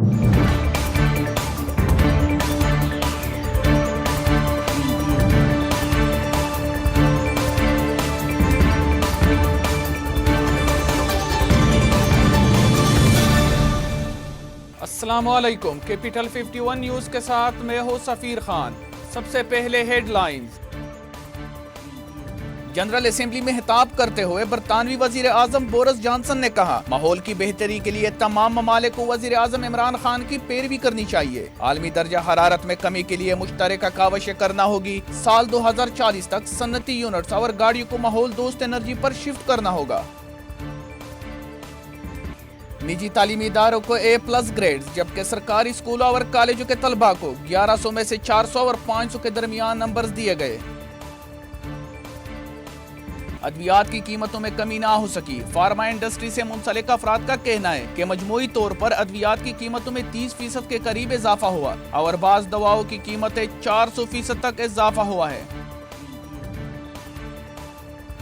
السلام علیکم، capital 51 news کے ساتھ میں ہوں سفیر خان۔ سب سے پہلے ہیڈ لائنز۔ جنرل اسمبلی میں خطاب کرتے ہوئے برطانوی وزیر اعظم بورس جانسن نے کہا، ماحول کی بہتری کے لیے تمام ممالک کو وزیر اعظم عمران خان کی پیروی کرنی چاہیے۔ عالمی درجہ حرارت میں کمی کے لیے مشترکہ کاوشیں کرنا ہوگی۔ سال 2040 تک صنعتی یونٹس اور گاڑیوں کو ماحول دوست انرجی پر شفٹ کرنا ہوگا۔ نجی تعلیمی اداروں کو A+ گریڈز، جبکہ سرکاری اسکولوں اور کالجوں کے طلباء کو 1100 میں سے 400 اور 500 کے درمیان نمبرز دیے گئے۔ ادویات کی قیمتوں میں کمی نہ ہو سکی۔ فارما انڈسٹری سے منسلک افراد کا کہنا ہے کہ مجموعی طور پر ادویات کی قیمتوں میں 30% کے قریب اضافہ ہوا اور بعض دواؤں کی قیمتیں 400% تک اضافہ ہوا ہے۔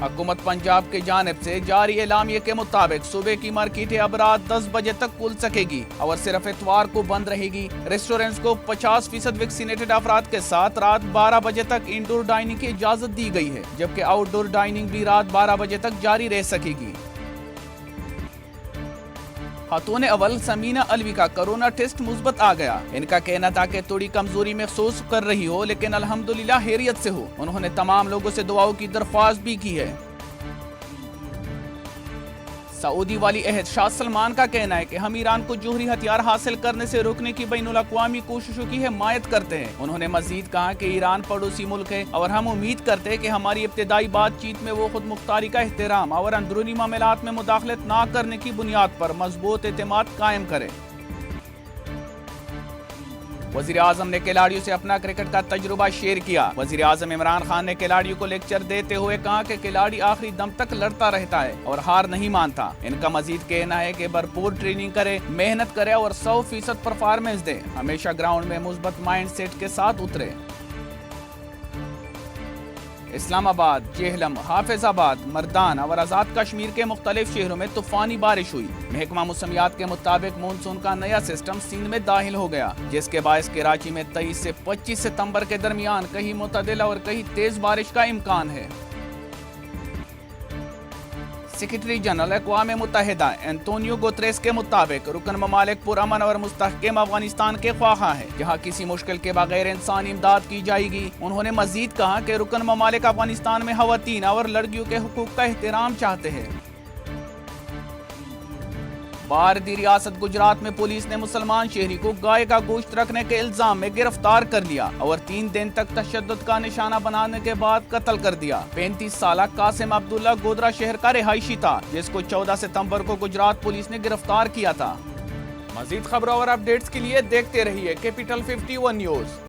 حکومت پنجاب کی جانب سے جاری اعلامیے کے مطابق صبح کی مارکیٹیں اب رات 10 بجے تک کھل سکے گی اور صرف اتوار کو بند رہے گی۔ ریسٹورنٹس کو 50% ویکسینیٹڈ افراد کے ساتھ رات 12 بجے تک انڈور ڈائننگ کی اجازت دی گئی ہے، جبکہ آؤٹ ڈور ڈائننگ بھی رات 12 بجے تک جاری رہ سکے گی۔ خاتون اول سمینہ علوی کا کرونا ٹیسٹ مثبت آ گیا۔ ان کا کہنا تھا کہ تھوڑی کمزوری محسوس کر رہی ہو، لیکن الحمدللہ خیریت سے ہو۔ انہوں نے تمام لوگوں سے دعاؤں کی درخواست بھی کی ہے۔ سعودی ولی عہد شاہ سلمان کا کہنا ہے کہ ہم ایران کو جوہری ہتھیار حاصل کرنے سے روکنے کی بین الاقوامی کوششوں کی حمایت کرتے ہیں۔ انہوں نے مزید کہا کہ ایران پڑوسی ملک ہے اور ہم امید کرتے ہیں کہ ہماری ابتدائی بات چیت میں وہ خود مختاری کا احترام اور اندرونی معاملات میں مداخلت نہ کرنے کی بنیاد پر مضبوط اعتماد قائم کرے۔ وزیر اعظم نے کھلاڑیوں سے اپنا کرکٹ کا تجربہ شیئر کیا۔ وزیر اعظم عمران خان نے کھلاڑیوں کو لیکچر دیتے ہوئے کہا کہ کھلاڑی آخری دم تک لڑتا رہتا ہے اور ہار نہیں مانتا۔ ان کا مزید کہنا ہے کہ بھرپور ٹریننگ کرے، محنت کرے اور 100% پرفارمنس دے۔ ہمیشہ گراؤنڈ میں مثبت مائنڈ سیٹ کے ساتھ اترے۔ اسلام آباد، جہلم، حافظ آباد، مردان اور آزاد کشمیر کے مختلف شہروں میں طوفانی بارش ہوئی۔ محکمہ موسمیات کے مطابق مونسون کا نیا سسٹم سندھ میں داخل ہو گیا، جس کے باعث کراچی میں 23 سے 25 ستمبر کے درمیان کہیں معتدل اور کہیں تیز بارش کا امکان ہے۔ سیکرٹری جنرل اقوام متحدہ انتونیو گوتریس کے مطابق رکن ممالک پرامن اور مستحکم افغانستان کے خواہاں ہیں، جہاں کسی مشکل کے بغیر انسانی امداد کی جائے گی۔ انہوں نے مزید کہا کہ رکن ممالک افغانستان میں خواتین اور لڑکیوں کے حقوق کا احترام چاہتے ہیں۔ بھارتی ریاست گجرات میں پولیس نے مسلمان شہری کو گائے کا گوشت رکھنے کے الزام میں گرفتار کر لیا اور 3 دن تک تشدد کا نشانہ بنانے کے بعد قتل کر دیا۔ 35 سالہ قاسم عبداللہ گودرا شہر کا رہائشی تھا، جس کو 14 ستمبر کو گجرات پولیس نے گرفتار کیا تھا۔ مزید خبروں اور اپڈیٹس کے لیے دیکھتے رہیے کیپٹل 51 نیوز۔